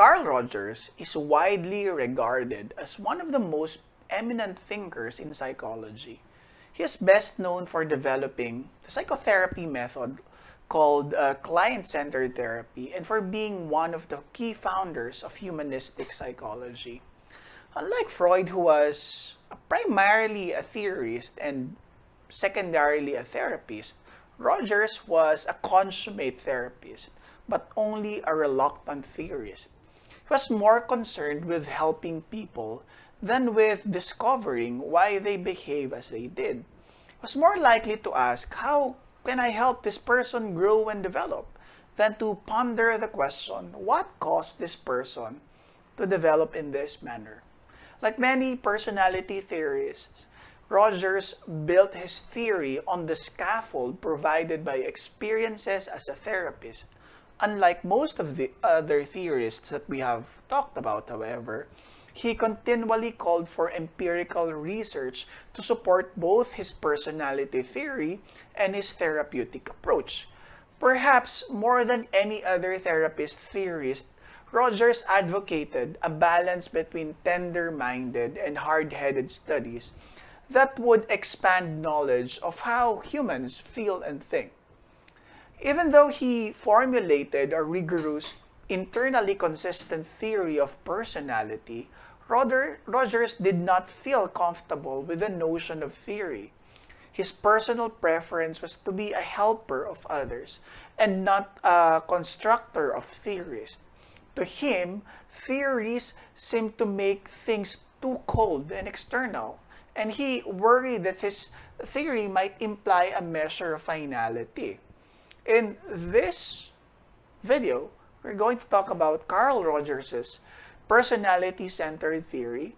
Carl Rogers is widely regarded as one of the most eminent thinkers in psychology. He is best known for developing the psychotherapy method called client-centered therapy and for being one of the key founders of humanistic psychology. Unlike Freud, who was primarily a theorist and secondarily a therapist, Rogers was a consummate therapist, but only a reluctant theorist. He was more concerned with helping people than with discovering why they behave as they did. He was more likely to ask, how can I help this person grow and develop, than to ponder the question, what caused this person to develop in this manner? Like many personality theorists, Rogers built his theory on the scaffold provided by experiences as a therapist. Unlike most of the other theorists that we have talked about, however, he continually called for empirical research to support both his personality theory and his therapeutic approach. Perhaps more than any other therapist theorist, Rogers advocated a balance between tender-minded and hard-headed studies that would expand knowledge of how humans feel and think. Even though he formulated a rigorous, internally consistent theory of personality, Rogers did not feel comfortable with the notion of theory. His personal preference was to be a helper of others and not a constructor of theories. To him, theories seemed to make things too cold and external, and he worried that his theory might imply a measure of finality. In this video, we're going to talk about Carl Rogers' personality-centered theory,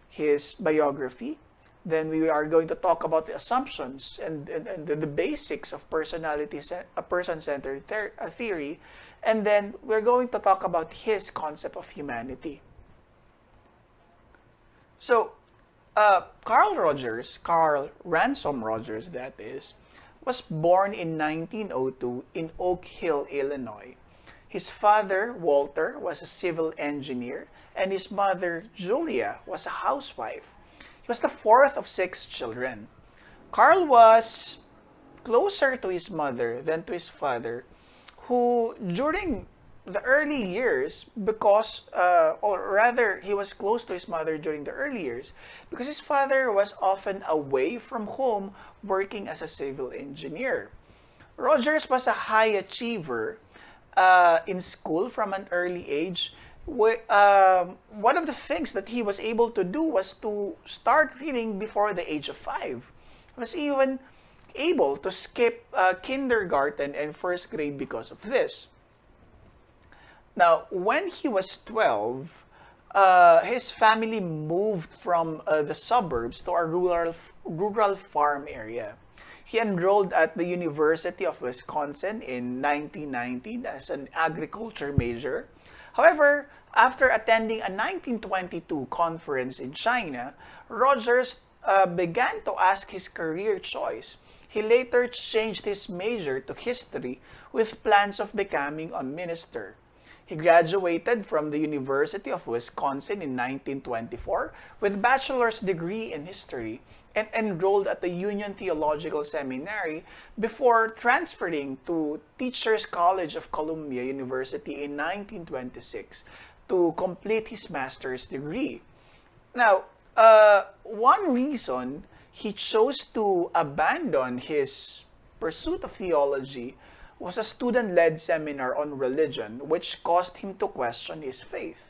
his biography. Then we are going to talk about the assumptions and the basics of person-centered theory. And then we're going to talk about his concept of humanity. So, Carl Ransom Rogers, that is, was born in 1902 in Oak Hill, Illinois. His father, Walter, was a civil engineer, and his mother, Julia, was a housewife. He was the fourth of 6 children. Carl was closer to his mother than to his father, who during the early years, or rather, he was close to his mother during the early years, because his father was often away from home working as a civil engineer. Rogers was a high achiever in school from an early age. One of the things that he was able to do was to start reading before the age of 5. He was even able to skip kindergarten and first grade because of this. Now, when he was 12, his family moved from the suburbs to a rural farm area. He enrolled at the University of Wisconsin in 1919 as an agriculture major. However, after attending a 1922 conference in China, Rogers began to ask his career choice. He later changed his major to history with plans of becoming a minister. He graduated from the University of Wisconsin in 1924 with a bachelor's degree in history and enrolled at the Union Theological Seminary before transferring to Teachers College of Columbia University in 1926 to complete his master's degree. Now, one reason he chose to abandon his pursuit of theology was a student-led seminar on religion, which caused him to question his faith.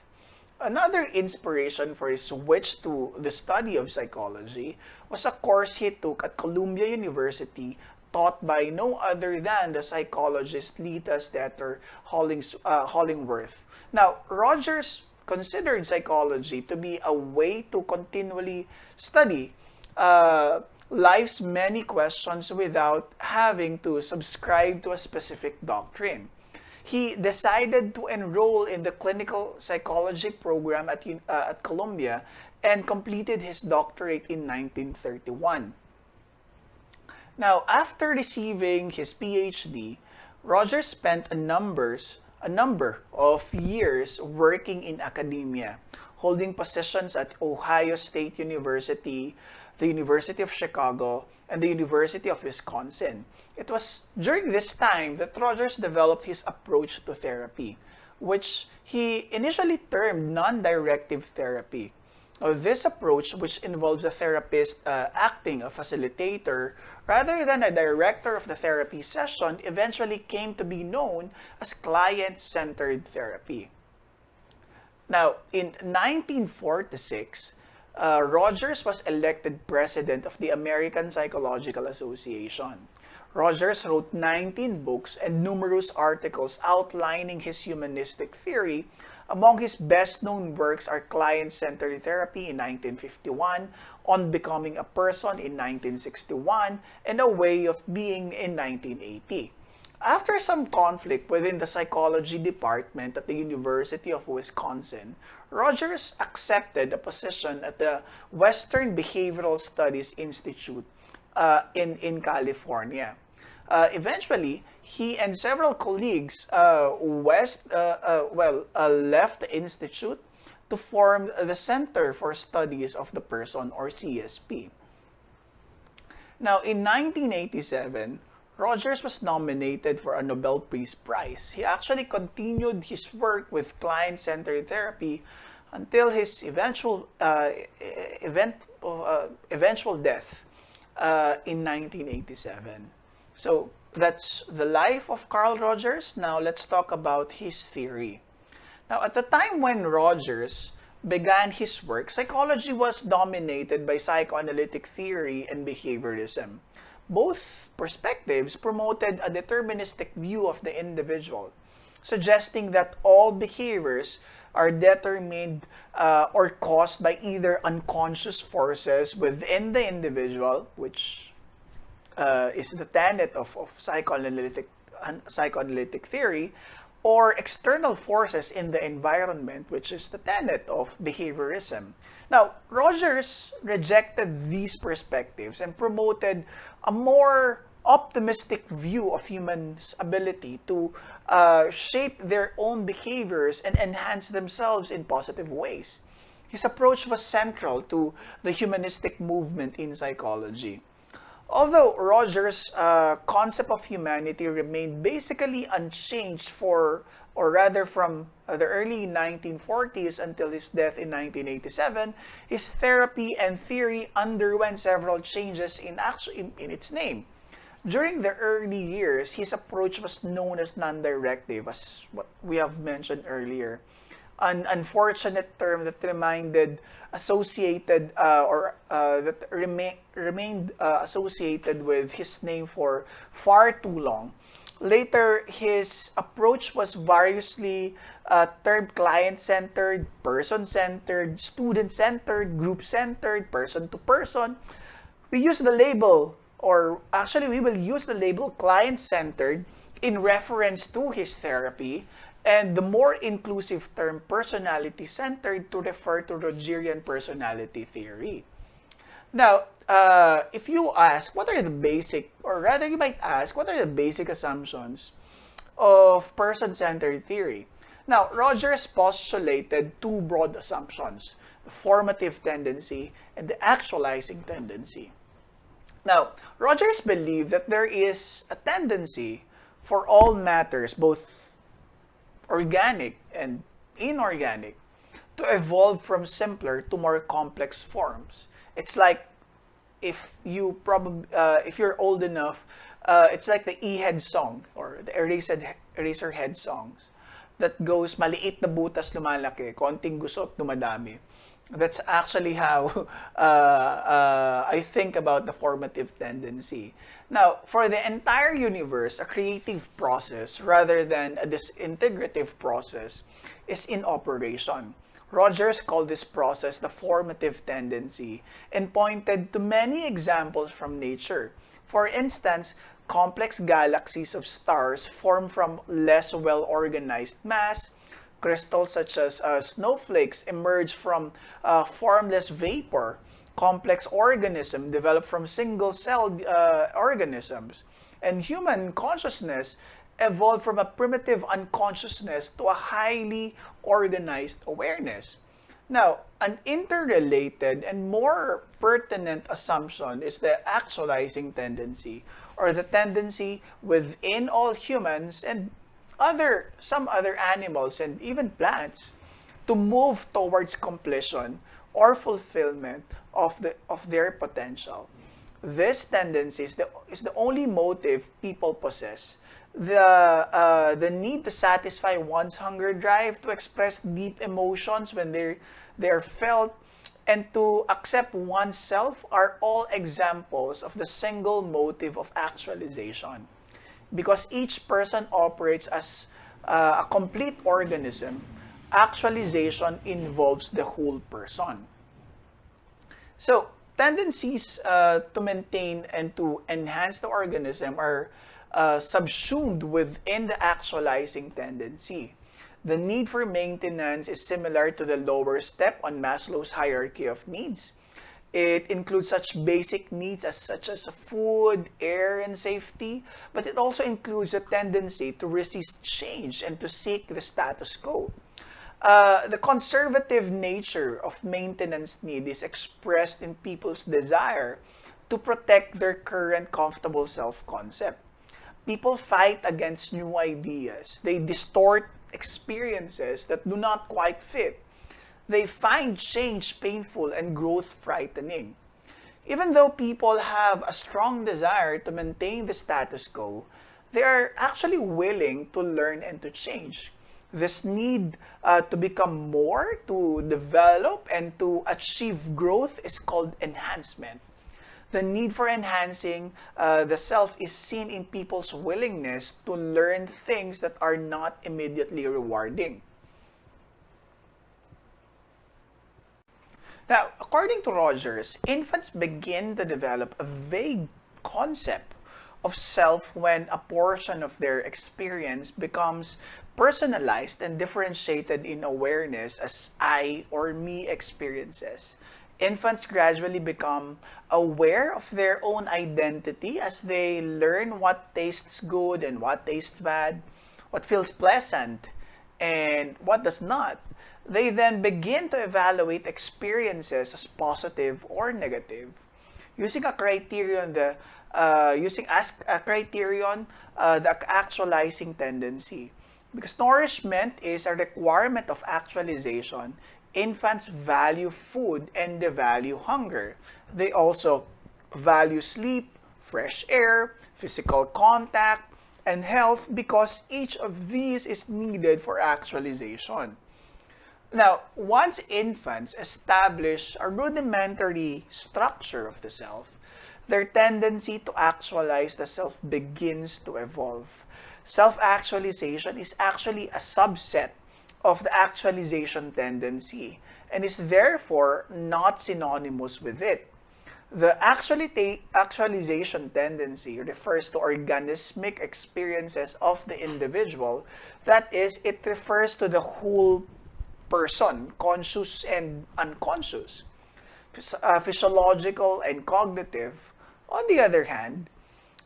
Another inspiration for his switch to the study of psychology was a course he took at Columbia University taught by no other than the psychologist Lita Stetter Hollingworth. Now, Rogers considered psychology to be a way to continually study life's many questions without having to subscribe to a specific doctrine. He decided to enroll in the clinical psychology program at Columbia and completed his doctorate in 1931. Now, after receiving his PhD, Rogers spent a a number of years working in academia, holding positions at Ohio State University, the University of Chicago, and the University of Wisconsin. It was during this time that Rogers developed his approach to therapy, which he initially termed non-directive therapy. Now, this approach, which involves a therapist acting a facilitator rather than a director of the therapy session, eventually came to be known as client-centered therapy. Now, in 1946, Rogers was elected president of the American Psychological Association. Rogers wrote 19 books and numerous articles outlining his humanistic theory. Among his best-known works are Client-Centered Therapy in 1951, On Becoming a Person in 1961, and A Way of Being in 1980. After some conflict within the psychology department at the University of Wisconsin, Rogers accepted a position at the Western Behavioral Studies Institute in California. Eventually, he and several colleagues left the institute to form the Center for Studies of the Person, or CSP. Now, in 1987, Rogers was nominated for a Nobel Peace Prize. He actually continued his work with client-centered therapy until his eventual death in 1987. So that's the life of Carl Rogers. Now let's talk about his theory. Now, at the time when Rogers began his work, psychology was dominated by psychoanalytic theory and behaviorism. Both perspectives promoted a deterministic view of the individual, suggesting that all behaviors are determined or caused by either unconscious forces within the individual, which is the tenet of psychoanalytic theory, or external forces in the environment, which is the tenet of behaviorism. Now, Rogers rejected these perspectives and promoted a more optimistic view of humans' ability to shape their own behaviors and enhance themselves in positive ways. His approach was central to the humanistic movement in psychology. Although Rogers' concept of humanity remained basically unchanged from the early 1940s until his death in 1987, his therapy and theory underwent several changes in its name. During the early years, his approach was known as non-directive, as what we have mentioned earlier. An unfortunate term that remained associated associated with his name for far too long. Later, his approach was variously termed client-centered, person-centered, student-centered, group-centered, person-to-person. We use the label, or actually we will use the label client-centered in reference to his therapy, and the more inclusive term personality-centered to refer to Rogerian personality theory. Now, if you ask, what are the basic, or rather you might ask, what are the basic assumptions of person-centered theory? Now, Rogers postulated two broad assumptions, the formative tendency and the actualizing tendency. Now, Rogers believed that there is a tendency for all matters, both organic and inorganic, to evolve from simpler to more complex forms. It's like if you're old enough, it's like the E-Head song or the Eraserhead songs that goes, maliit na butas lumalaki, konting gusot dumadami. That's actually how I think about the formative tendency. Now, for the entire universe, a creative process rather than a disintegrative process is in operation. Rogers called this process the formative tendency and pointed to many examples from nature. For instance, complex galaxies of stars form from less well-organized mass. Crystals such as snowflakes emerge from formless vapor. Complex organisms develop from single-celled organisms. And human consciousness evolved from a primitive unconsciousness to a highly organized awareness. Now, an interrelated and more pertinent assumption is the actualizing tendency, or the tendency within all humans and some other animals and even plants to move towards completion or fulfillment of their potential. This tendency is the only motive people possess. The need to satisfy one's hunger drive, to express deep emotions when they're felt, and to accept oneself are all examples of the single motive of actualization. Because each person operates as a complete organism, actualization involves the whole person. So, tendencies to maintain and to enhance the organism are subsumed within the actualizing tendency. The need for maintenance is similar to the lower step on Maslow's hierarchy of needs. It includes such basic needs as such as food, air, and safety, but it also includes a tendency to resist change and to seek the status quo. The conservative nature of maintenance need is expressed in people's desire to protect their current comfortable self-concept. People fight against new ideas. They distort experiences that do not quite fit. They find change painful and growth frightening. Even though people have a strong desire to maintain the status quo, they are actually willing to learn and to change. This need to become more, to develop, and to achieve growth is called enhancement. The need for enhancing the self is seen in people's willingness to learn things that are not immediately rewarding. Now, according to Rogers, infants begin to develop a vague concept of self when a portion of their experience becomes personalized and differentiated in awareness as I or me experiences. Infants gradually become aware of their own identity as they learn what tastes good and what tastes bad, what feels pleasant and what does not. They then begin to evaluate experiences as positive or negative. Using a criterion, the actualizing tendency. Because nourishment is a requirement of actualization, infants value food and they value hunger. They also value sleep, fresh air, physical contact, and health because each of these is needed for actualization. Now, once infants establish a rudimentary structure of the self, their tendency to actualize the self begins to evolve. Self-actualization is actually a subset of the actualization tendency and is therefore not synonymous with it. The actualization tendency refers to organismic experiences of the individual. That is, it refers to the whole person, conscious and unconscious, physiological and cognitive. On the other hand,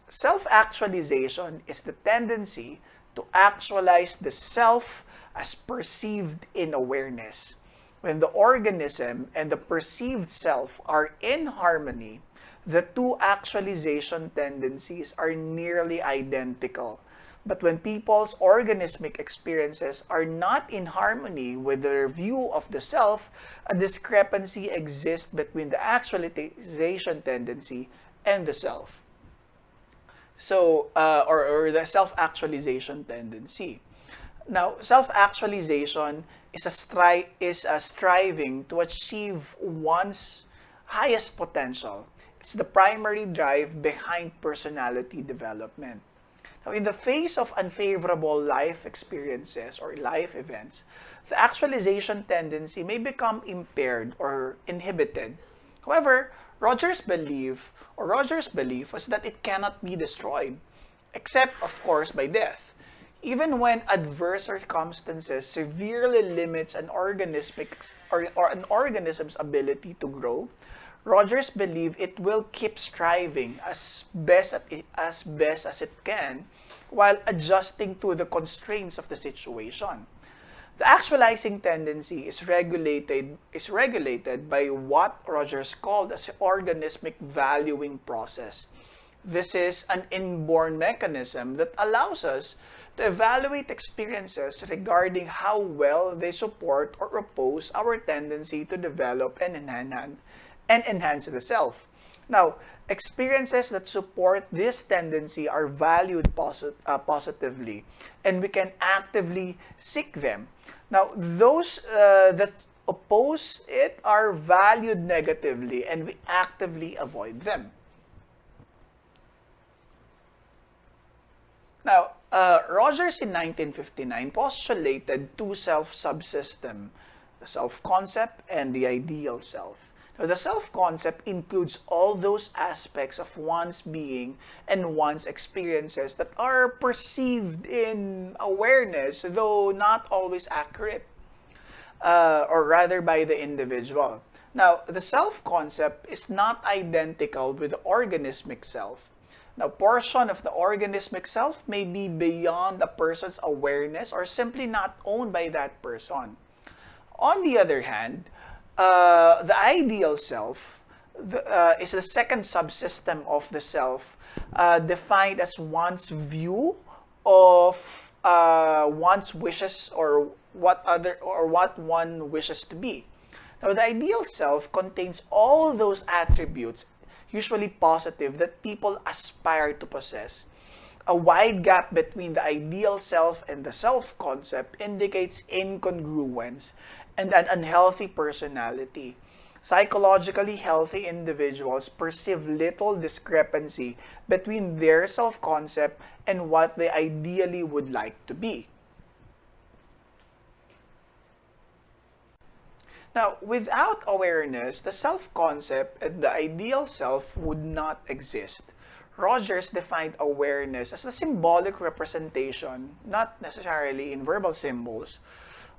self-actualization is the tendency to actualize the self as perceived in awareness. When the organism and the perceived self are in harmony, the two actualization tendencies are nearly identical. But when people's organismic experiences are not in harmony with their view of the self, a discrepancy exists between the actualization tendency and the self. Or the self-actualization tendency. Now, self-actualization is a striving to achieve one's highest potential. It's the primary drive behind personality development. Now, in the face of unfavorable life experiences or life events, the actualization tendency may become impaired or inhibited. However, Rogers' belief was that it cannot be destroyed, except, of course, by death. Even when adverse circumstances severely limits an an organism's ability to grow, Rogers believed it will keep striving as best as it can while adjusting to the constraints of the situation. The actualizing tendency is regulated by what Rogers called as organismic valuing process. This is an inborn mechanism that allows us to evaluate experiences regarding how well they support or oppose our tendency to develop and enhance the self. Now, experiences that support this tendency are valued positively, and we can actively seek them. Now, those that oppose it are valued negatively, and we actively avoid them. Now, Rogers in 1959 postulated two self-subsystems, the self-concept and the ideal self. Now, the self-concept includes all those aspects of one's being and one's experiences that are perceived in awareness, though not always accurate, or rather by the individual. Now, the self-concept is not identical with the organismic self. Now, portion of the organismic self may be beyond a person's awareness or simply not owned by that person. On the other hand, the ideal self is the second subsystem of the self, defined as one's view of one's wishes or what one wishes to be. Now, the ideal self contains all those attributes, usually positive, that people aspire to possess. A wide gap between the ideal self and the self-concept indicates incongruence and an unhealthy personality. Psychologically healthy individuals perceive little discrepancy between their self-concept and what they ideally would like to be. Now, without awareness, the self-concept and the ideal self would not exist. Rogers defined awareness as a symbolic representation, not necessarily in verbal symbols,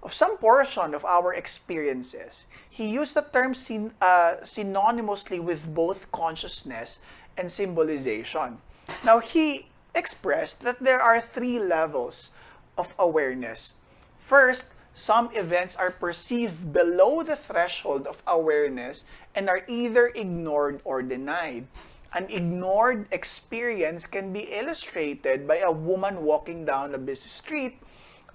of some portion of our experiences. He used the term synonymously with both consciousness and symbolization. Now, he expressed that there are three levels of awareness. First, some events are perceived below the threshold of awareness and are either ignored or denied. An ignored experience can be illustrated by a woman walking down a busy street,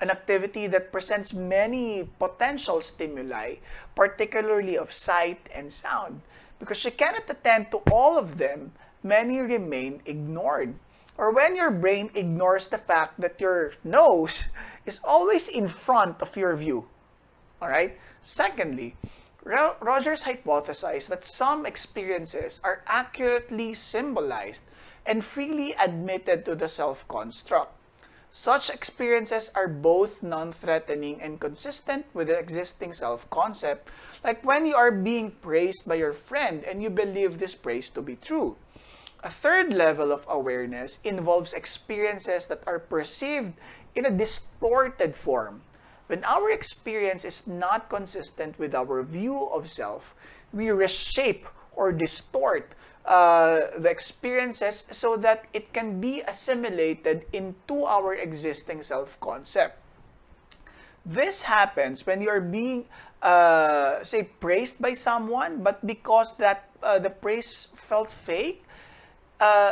an activity that presents many potential stimuli, particularly of sight and sound. Because she cannot attend to all of them, many remain ignored. Or when your brain ignores the fact that your nose is always in front of your view. All right? Secondly, Rogers hypothesized that some experiences are accurately symbolized and freely admitted to the self-construct. Such experiences are both non-threatening and consistent with the existing self-concept, like when you are being praised by your friend and you believe this praise to be true. A third level of awareness involves experiences that are perceived in a distorted form. When our experience is not consistent with our view of self, we reshape or distort the experiences so that it can be assimilated into our existing self-concept. This happens when you are being, say, praised by someone, but because the praise felt fake,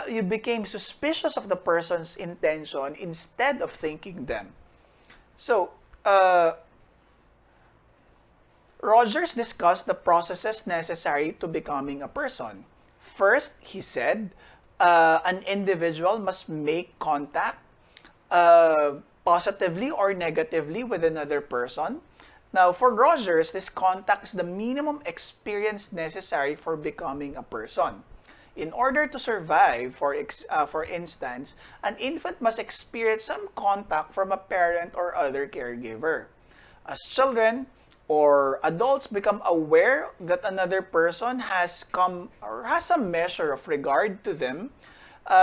you became suspicious of the person's intention instead of thanking them. So, Rogers discussed the processes necessary to becoming a person. First, he said, an individual must make contact positively or negatively with another person. Now, for Rogers, this contact is the minimum experience necessary for becoming a person. In order to survive, for instance, an infant must experience some contact from a parent or other caregiver. As children or adults become aware that another person has come or has a measure of regard to them,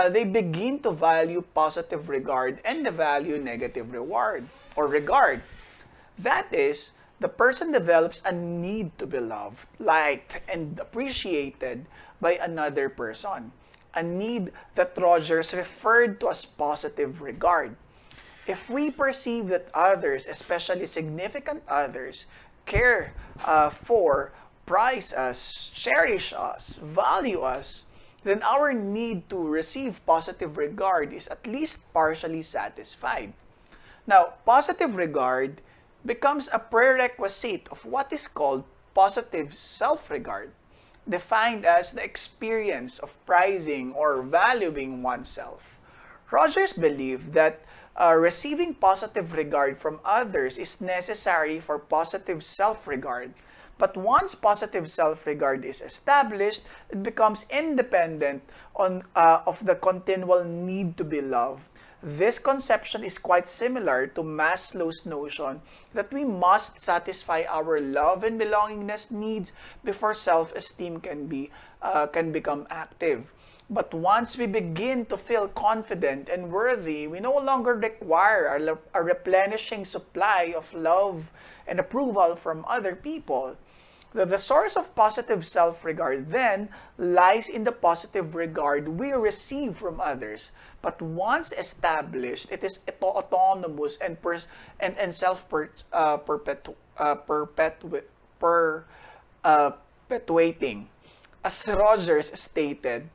they begin to value positive regard and value negative reward or regard. That is, the person develops a need to be loved, liked, and appreciated by another person. a need that Rogers referred to as positive regard. If we perceive that others, especially significant others, care for, prize us, cherish us, value us, then our need to receive positive regard is at least partially satisfied. Now, positive regard becomes a prerequisite of what is called positive self-regard, defined as the experience of prizing or valuing oneself. Rogers believed that receiving positive regard from others is necessary for positive self-regard. But once positive self-regard is established, it becomes independent of the continual need to be loved. This conception is quite similar to Maslow's notion that we must satisfy our love and belongingness needs before self-esteem can become active. But once we begin to feel confident and worthy, we no longer require a replenishing supply of love and approval from other people. The source of positive self-regard then lies in the positive regard we receive from others. But once established, it is autonomous and self-perpetuating. As Rogers stated,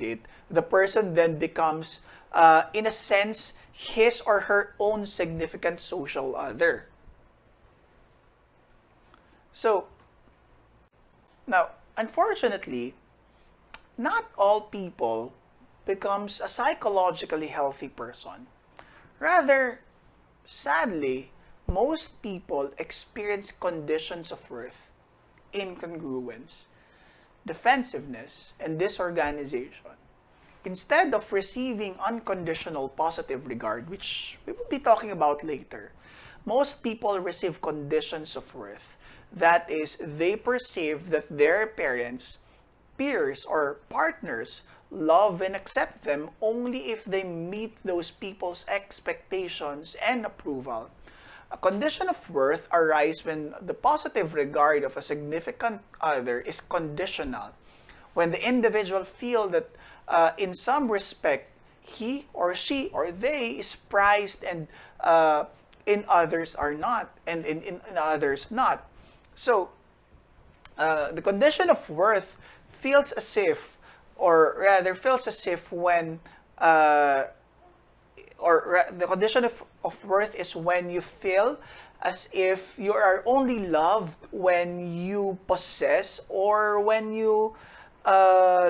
it, the person then becomes, in a sense, his or her own significant social other. So, now, unfortunately, not all people becomes a psychologically healthy person. Rather, sadly, most people experience conditions of worth, incongruence, defensiveness, and disorganization. Instead of receiving unconditional positive regard, which we will be talking about later, most people receive conditions of worth. That is, they perceive that their parents, peers, or partners love and accept them only if they meet those people's expectations and approval. A condition of worth arises when the positive regard of a significant other is conditional, when the individual feels that in some respect he or she or they is prized and in others are not, and in others not. So, the condition of worth feels as if, or rather feels as if when, the condition of worth is when you feel as if you are only loved when you possess or when you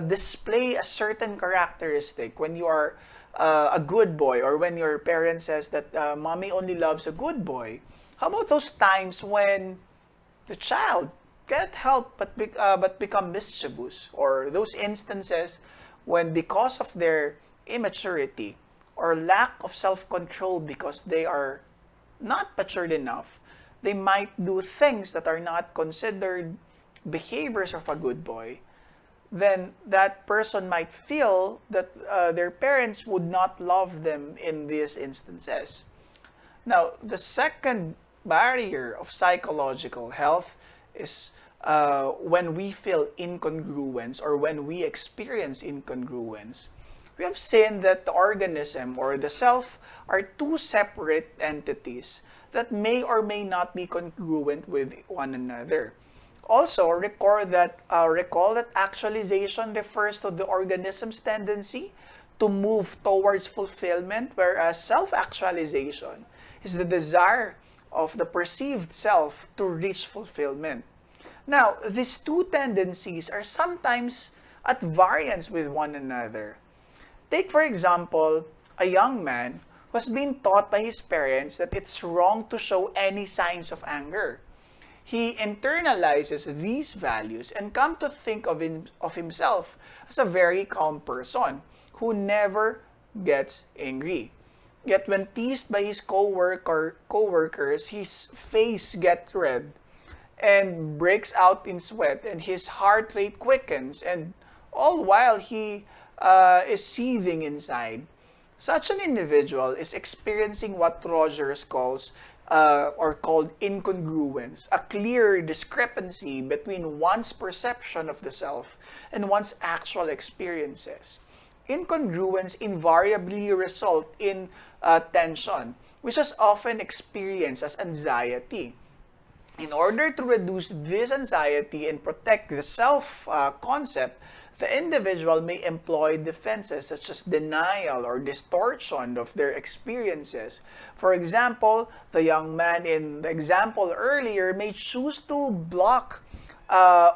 display a certain characteristic, when you are a good boy, or when your parent says that mommy only loves a good boy. How about those times when the child can't help but become mischievous, or those instances when, because of their immaturity or lack of self-control, because they are not matured enough, they might do things that are not considered behaviors of a good boy, then that person might feel that their parents would not love them in these instances. Now, the second barrier of psychological health is when we feel incongruence, or when we experience incongruence. We have seen that the organism or the self are two separate entities that may or may not be congruent with one another. Also, recall that actualization refers to the organism's tendency to move towards fulfillment, whereas self-actualization is the desire of the perceived self to reach fulfillment. Now, these two tendencies are sometimes at variance with one another. Take, for example, a young man who has been taught by his parents that it's wrong to show any signs of anger. He internalizes these values and come to think of himself as a very calm person who never gets angry. Yet when teased by his coworkers, his face gets red and breaks out in sweat, and his heart rate quickens, and all while he is seething inside. Such an individual is experiencing what Rogers calls or called incongruence, a clear discrepancy between one's perception of the self and one's actual experiences. Incongruence invariably result in tension, which is often experienced as anxiety. In order to reduce this anxiety and protect the self-concept, the individual may employ defenses such as denial or distortion of their experiences. For example, the young man in the example earlier may choose to block uh,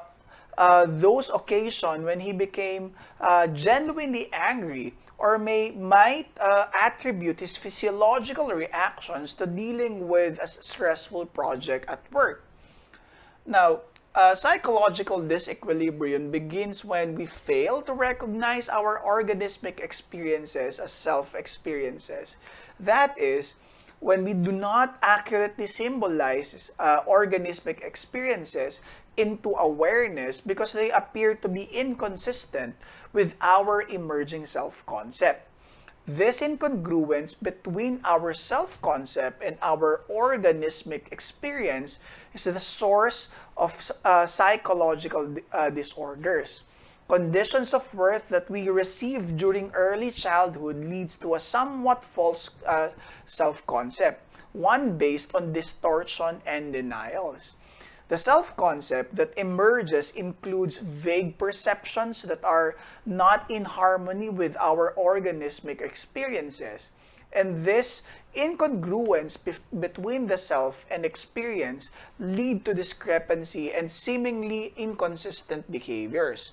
those occasions when he became genuinely angry, or might attribute his physiological reactions to dealing with a stressful project at work. Now, psychological disequilibrium begins when we fail to recognize our organismic experiences as self-experiences. That is, when we do not accurately symbolize organismic experiences into awareness because they appear to be inconsistent with our emerging self-concept. This incongruence between our self-concept and our organismic experience is the source of psychological disorders. Conditions of worth that we receive during early childhood leads to a somewhat false self-concept, one based on distortion and denials. The self-concept that emerges includes vague perceptions that are not in harmony with our organismic experiences. And this incongruence between the self and experience lead to discrepancy and seemingly inconsistent behaviors.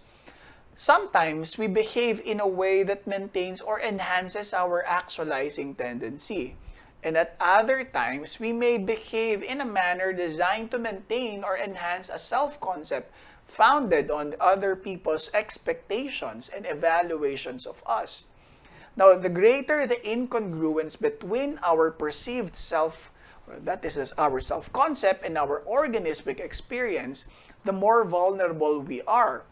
Sometimes we behave in a way that maintains or enhances our actualizing tendency. And at other times, we may behave in a manner designed to maintain or enhance a self-concept founded on other people's expectations and evaluations of us. Now, the greater the incongruence between our perceived self, that is our self-concept, and our organismic experience, the more vulnerable we are.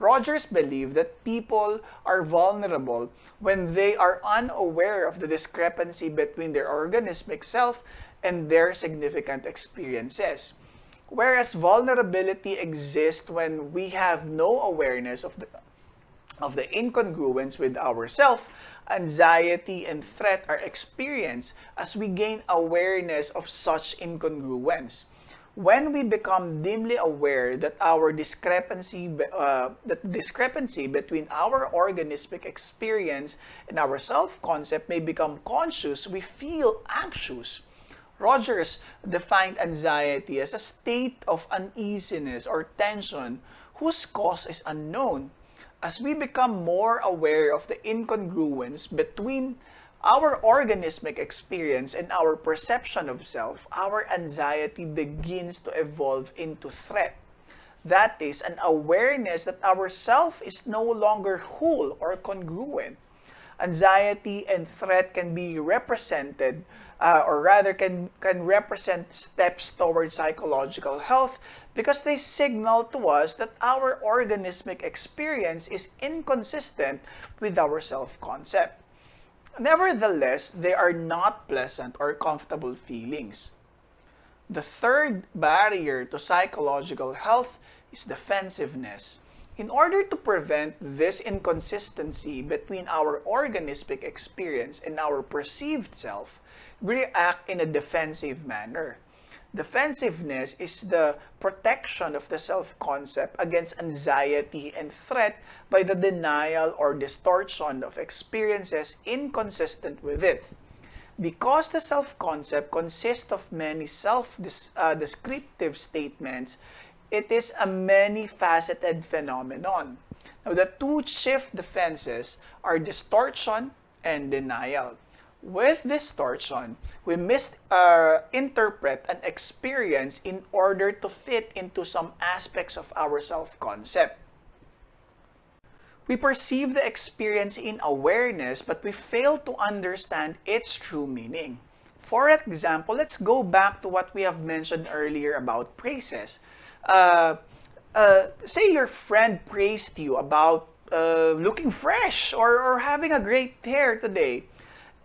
Rogers believed that people are vulnerable when they are unaware of the discrepancy between their organismic self and their significant experiences. Whereas vulnerability exists when we have no awareness of the incongruence with ourself, anxiety and threat are experienced as we gain awareness of such incongruence. When we become dimly aware that that discrepancy between our organismic experience and our self-concept may become conscious, we feel anxious. Rogers defined anxiety as a state of uneasiness or tension whose cause is unknown. As we become more aware of the incongruence between our organismic experience and our perception of self, our anxiety begins to evolve into threat. That is, an awareness that our self is no longer whole or congruent. Anxiety and threat can be represented, or rather can represent steps towards psychological health because they signal to us that our organismic experience is inconsistent with our self-concept. Nevertheless, they are not pleasant or comfortable feelings. The third barrier to psychological health is defensiveness. In order to prevent this inconsistency between our organismic experience and our perceived self, we react in a defensive manner. Defensiveness is the protection of the self-concept against anxiety and threat by the denial or distortion of experiences inconsistent with it. Because the self-concept consists of many self-descriptive statements, it is a many-faceted phenomenon. Now, the two chief defenses are distortion and denial. With distortion, we misinterpret an experience in order to fit into some aspects of our self-concept. We perceive the experience in awareness, but we fail to understand its true meaning. For example, let's go back to what we have mentioned earlier about praises. Say your friend praised you about looking fresh or having a great hair today.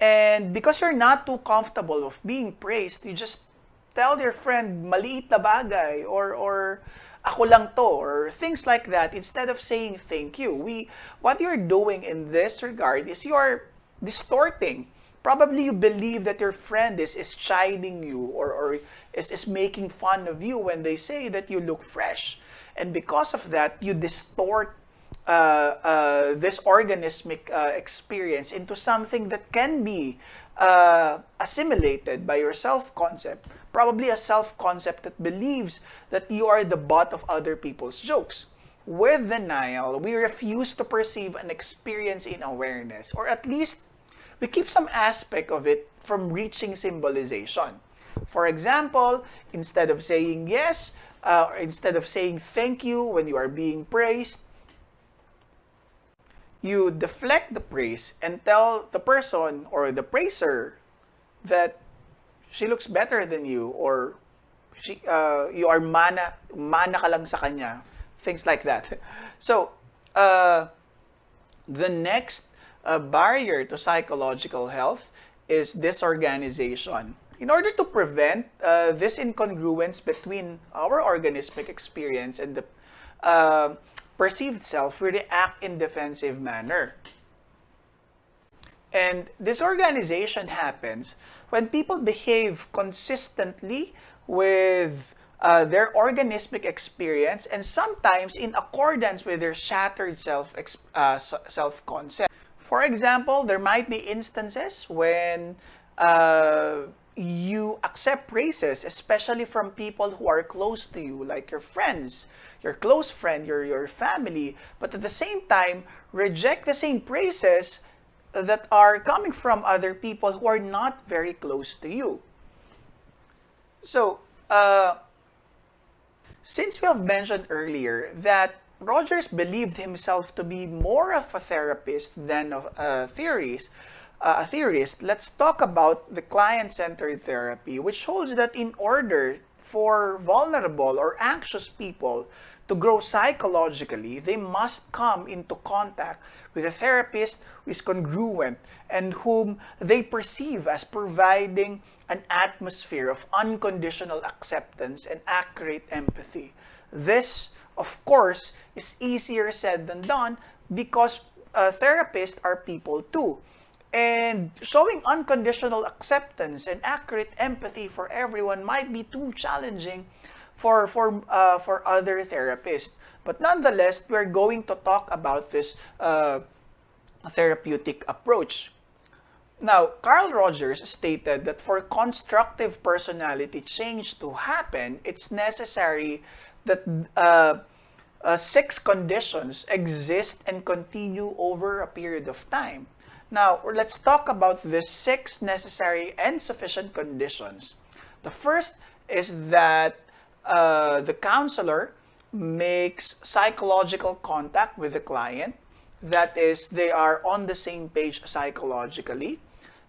And because you're not too comfortable of being praised, you just tell your friend maliit na bagay or ako lang to or things like that instead of saying thank you. What you're doing in this regard is you're distorting. Probably you believe that your friend is chiding you or is making fun of you when they say that you look fresh. And because of that, you distort this organismic experience into something that can be assimilated by your self-concept. Probably a self-concept that believes that you are the butt of other people's jokes. With denial, we refuse to perceive an experience in awareness, or at least we keep some aspect of it from reaching symbolization. For example, instead of saying yes, or instead of saying thank you when you are being praised, you deflect the praise and tell the person or the praiser that she looks better than you or you are mana ka lang sa kanya, things like that. So, the next barrier to psychological health is disorganization. In order to prevent this incongruence between our organismic experience and the perceived self, we react in defensive manner. And disorganization happens when people behave consistently with their organismic experience and sometimes in accordance with their shattered self-concept. For example, there might be instances when you accept praises, especially from people who are close to you, like your friends, your close friend, your family, but at the same time, reject the same praises that are coming from other people who are not very close to you. So, since we have mentioned earlier that Rogers believed himself to be more of a therapist than a theorist, let's talk about the client-centered therapy, which holds that in order for vulnerable or anxious people to grow psychologically, they must come into contact with a therapist who is congruent and whom they perceive as providing an atmosphere of unconditional acceptance and accurate empathy. This, of course, is easier said than done because therapists are people too. And showing unconditional acceptance and accurate empathy for everyone might be too challenging for other therapists. But nonetheless, we're going to talk about this therapeutic approach. Now, Carl Rogers stated that for constructive personality change to happen, it's necessary that 6 conditions exist and continue over a period of time. Now, let's talk about the 6 necessary and sufficient conditions. The first is that the counselor makes psychological contact with the client. That is, they are on the same page psychologically.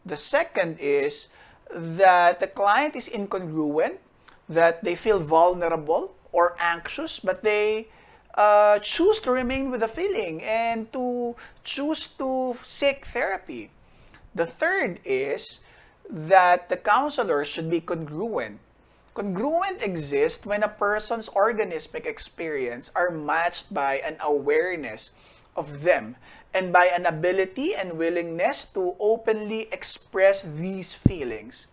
The second is that the client is incongruent, that they feel vulnerable or anxious, but they choose to remain with the feeling and to choose to seek therapy. The third is that the counselor should be congruent. Congruent exists when a person's organismic experience are matched by an awareness of them and by an ability and willingness to openly express these feelings.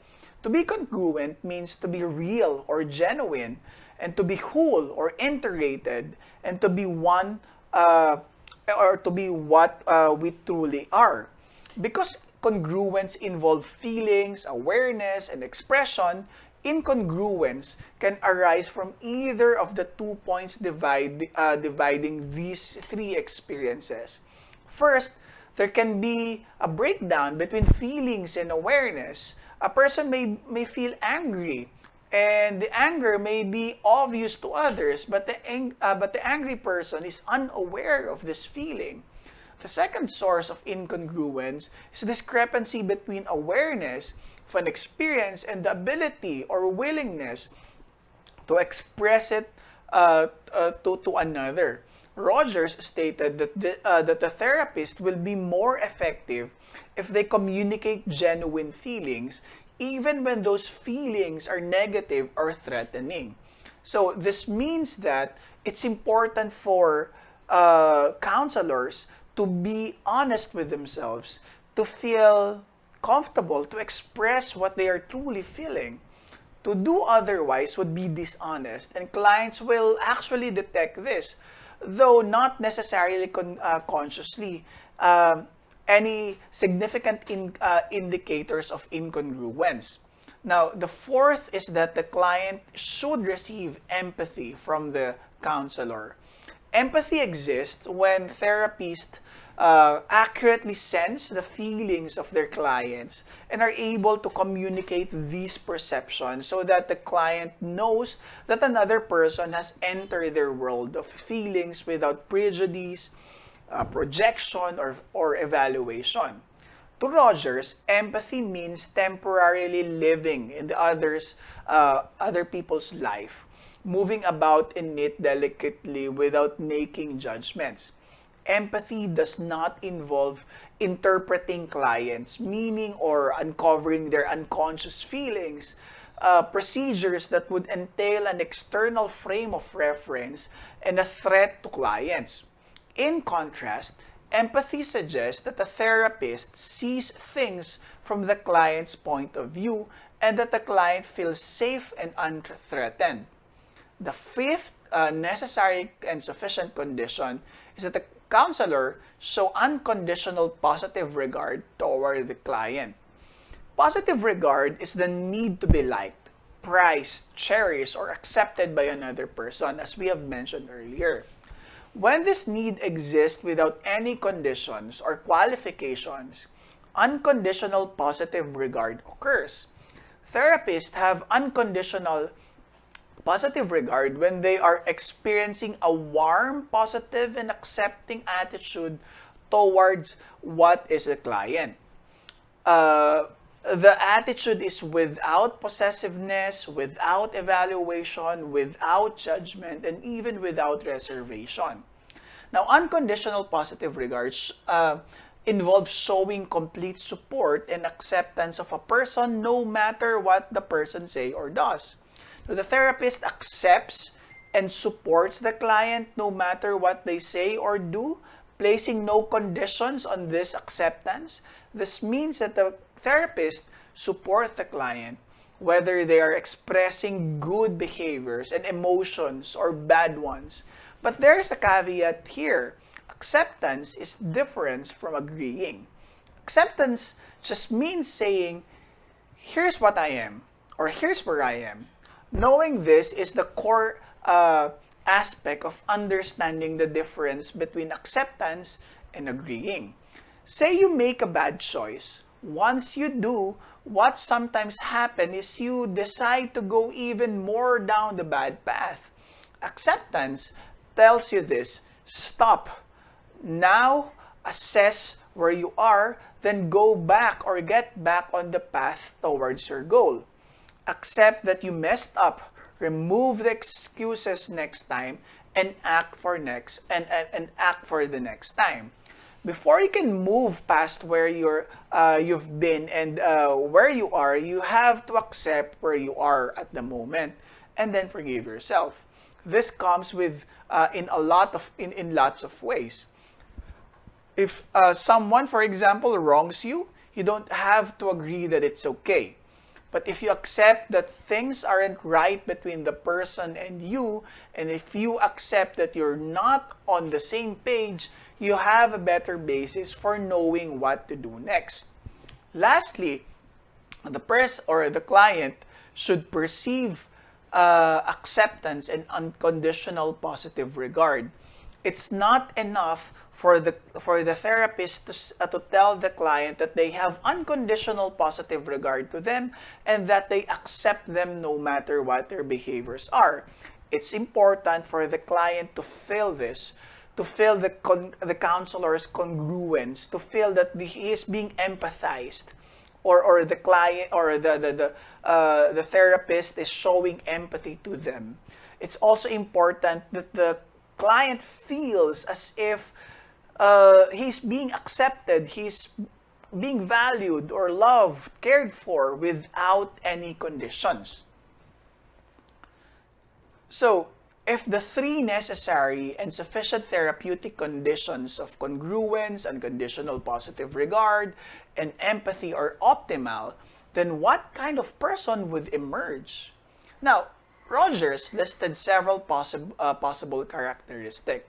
To be congruent means to be real or genuine, and to be whole or integrated, and to be one or to be what we truly are. Because congruence involves feelings, awareness, and expression, incongruence can arise from either of the 2 points dividing these 3 experiences. First, there can be a breakdown between feelings and awareness. A person may feel angry, and the anger may be obvious to others, but the angry person is unaware of this feeling. The second source of incongruence is discrepancy between awareness of an experience and the ability or willingness to express it to another. Rogers stated that the therapist will be more effective if they communicate genuine feelings, even when those feelings are negative or threatening. So this means that it's important for counselors to be honest with themselves, to feel comfortable, to express what they are truly feeling. To do otherwise would be dishonest, and clients will actually detect this, though not necessarily consciously. Um, any significant indicators of incongruence. Now, the fourth is that the client should receive empathy from the counselor. Empathy exists when therapists accurately sense the feelings of their clients and are able to communicate these perceptions so that the client knows that another person has entered their world of feelings without prejudice, projection, or evaluation. To Rogers, empathy means temporarily living in the other people's life, moving about in it delicately without making judgments. Empathy does not involve interpreting clients' meaning or uncovering their unconscious feelings, procedures that would entail an external frame of reference and a threat to clients. In contrast, empathy suggests that a therapist sees things from the client's point of view and that the client feels safe and unthreatened. The fifth necessary and sufficient condition is that the counselor show unconditional positive regard toward the client. Positive regard is the need to be liked, prized, cherished, or accepted by another person, as we have mentioned earlier. When this need exists without any conditions or qualifications, unconditional positive regard occurs. Therapists have unconditional positive regard when they are experiencing a warm, positive, and accepting attitude towards what is a client. Uh, the attitude is without possessiveness, without evaluation, without judgment, and even without reservation. Now, unconditional positive regards involves showing complete support and acceptance of a person no matter what the person say or does. So the therapist accepts and supports the client no matter what they say or do, placing no conditions on this acceptance. This means that the therapist supports the client whether they are expressing good behaviors and emotions or bad ones. But there's a caveat here. Acceptance is different from agreeing. Acceptance just means saying, here's what I am, or here's where I am. Knowing this is the core aspect of understanding the difference between acceptance and agreeing. Say you make a bad choice. Once you do, what sometimes happens is you decide to go even more down the bad path. Acceptance tells you this: stop. Now assess where you are, then go back or get back on the path towards your goal. Accept that you messed up, remove the excuses next time, and act for act for the next time. Before you can move past where you've been and where you are, you have to accept where you are at the moment, and then forgive yourself. This comes with in lots of ways. If someone, for example, wrongs you, you don't have to agree that it's okay. But if you accept that things aren't right between the person and you, and if you accept that you're not on the same page, you have a better basis for knowing what to do next. Lastly, the person or the client should perceive acceptance and unconditional positive regard. It's not enough for the therapist to tell the client that they have unconditional positive regard to them and that they accept them no matter what their behaviors are. It's important for the client to feel this, to feel the counselor's congruence, to feel that he is being empathized, or the client or the therapist is showing empathy to them. It's also important that the client feels as if he's being accepted, he's being valued or loved, cared for without any conditions. So, if the three necessary and sufficient therapeutic conditions of congruence, unconditional positive regard, and empathy are optimal, then what kind of person would emerge? Now, Rogers listed several possible characteristics.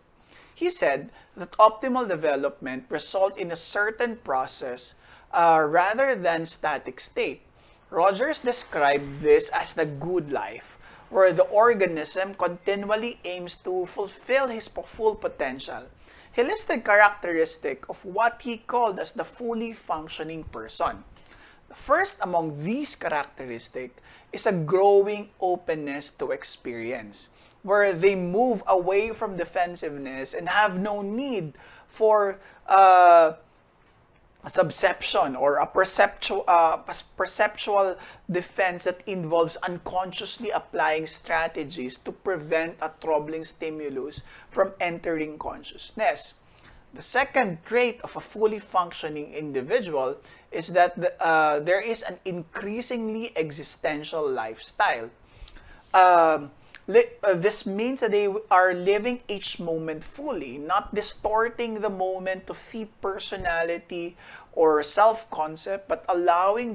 He said that optimal development results in a certain process rather than static state. Rogers described this as the good life, where the organism continually aims to fulfill his full potential. He listed characteristics of what he called as the fully functioning person. The first among these characteristics is a growing openness to experience, where they move away from defensiveness and have no need for a subception or a perceptual defense that involves unconsciously applying strategies to prevent a troubling stimulus from entering consciousness. The second trait of a fully functioning individual is that there is an increasingly existential lifestyle. This means that they are living each moment fully, not distorting the moment to fit personality or self-concept, but allowing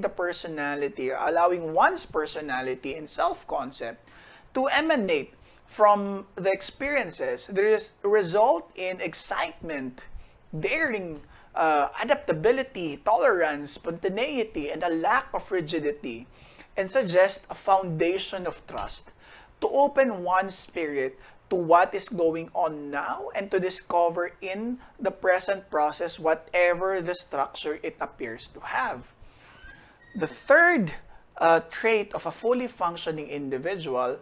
one's personality and self-concept to emanate from the experiences. There is result in excitement, daring, adaptability, tolerance, spontaneity, and a lack of rigidity, and suggest a foundation of trust to open one's spirit to what is going on now and to discover in the present process whatever the structure it appears to have. The third trait of a fully functioning individual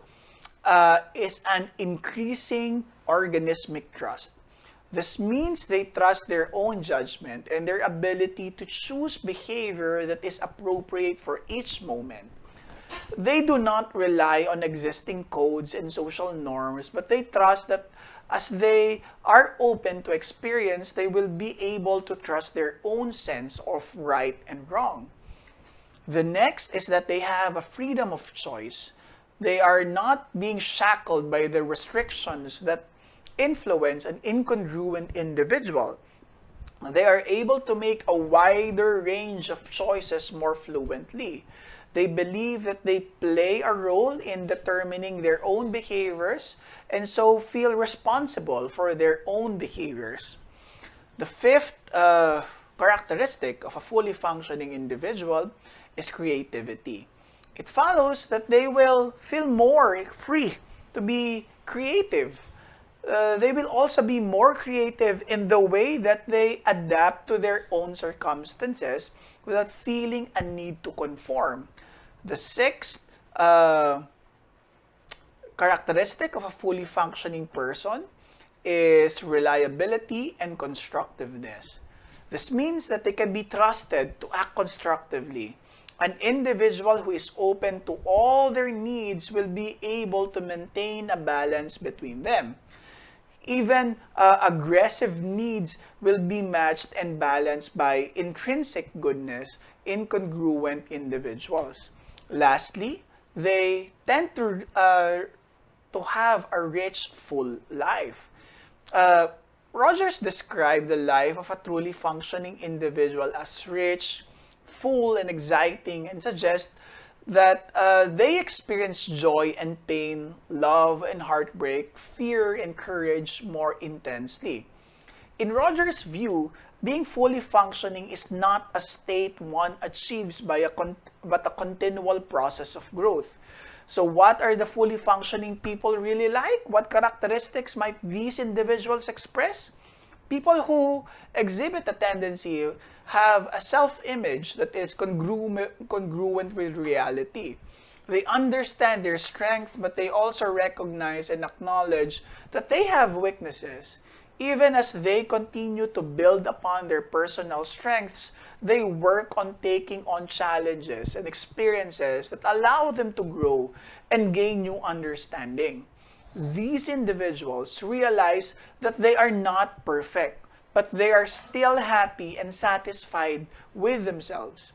is an increasing organismic trust. This means they trust their own judgment and their ability to choose behavior that is appropriate for each moment. They do not rely on existing codes and social norms, but they trust that as they are open to experience, they will be able to trust their own sense of right and wrong. The next is that they have a freedom of choice. They are not being shackled by the restrictions that influence an incongruent individual. They are able to make a wider range of choices more fluently. They believe that they play a role in determining their own behaviors and so feel responsible for their own behaviors. The fifth characteristic of a fully functioning individual is creativity. It follows that they will feel more free to be creative. They will also be more creative in the way that they adapt to their own circumstances without feeling a need to conform. The sixth characteristic of a fully functioning person is reliability and constructiveness. This means that they can be trusted to act constructively. An individual who is open to all their needs will be able to maintain a balance between them. Even aggressive needs will be matched and balanced by intrinsic goodness in congruent individuals. Lastly, they tend to have a rich, full life. Rogers described the life of a truly functioning individual as rich, full, and exciting, and suggests that they experience joy and pain, love and heartbreak, fear and courage more intensely. In Rogers' view, being fully functioning is not a state one achieves but a continual process of growth. So what are the fully functioning people really like? What characteristics might these individuals express? People who exhibit a tendency have a self-image that is congruent with reality. They understand their strength, but they also recognize and acknowledge that they have weaknesses. Even as they continue to build upon their personal strengths, they work on taking on challenges and experiences that allow them to grow and gain new understanding. These individuals realize that they are not perfect, but they are still happy and satisfied with themselves.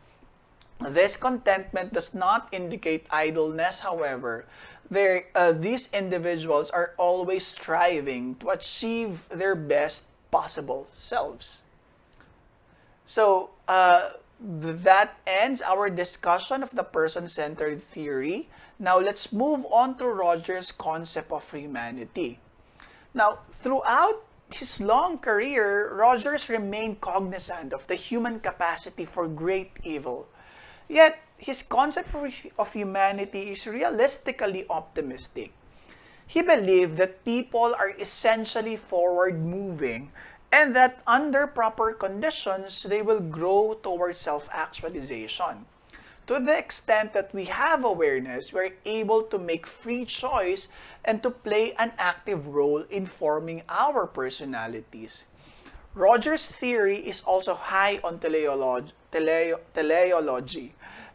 This contentment does not indicate idleness, however. These individuals are always striving to achieve their best possible selves. So, that ends our discussion of the person-centered theory. Now, let's move on to Rogers' concept of humanity. Now, throughout his long career, Rogers remained cognizant of the human capacity for great evil. Yet, his concept of humanity is realistically optimistic. He believed that people are essentially forward-moving and that under proper conditions, they will grow towards self-actualization. To the extent that we have awareness, we're able to make free choice and to play an active role in forming our personalities. Rogers' theory is also high on teleology,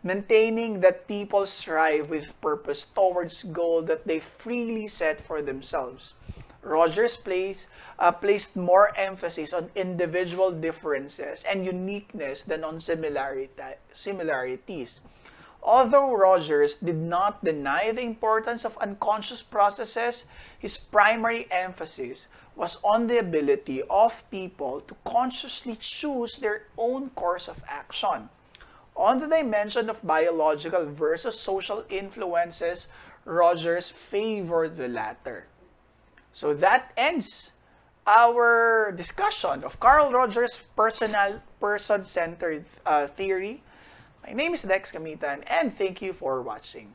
maintaining that people strive with purpose towards goals that they freely set for themselves. Rogers placed more emphasis on individual differences and uniqueness than on similarities. Although Rogers did not deny the importance of unconscious processes, his primary emphasis was on the ability of people to consciously choose their own course of action. On the dimension of biological versus social influences, Rogers favored the latter. So that ends our discussion of Carl Rogers' person-centered theory. My name is Dex Kamitan, and thank you for watching.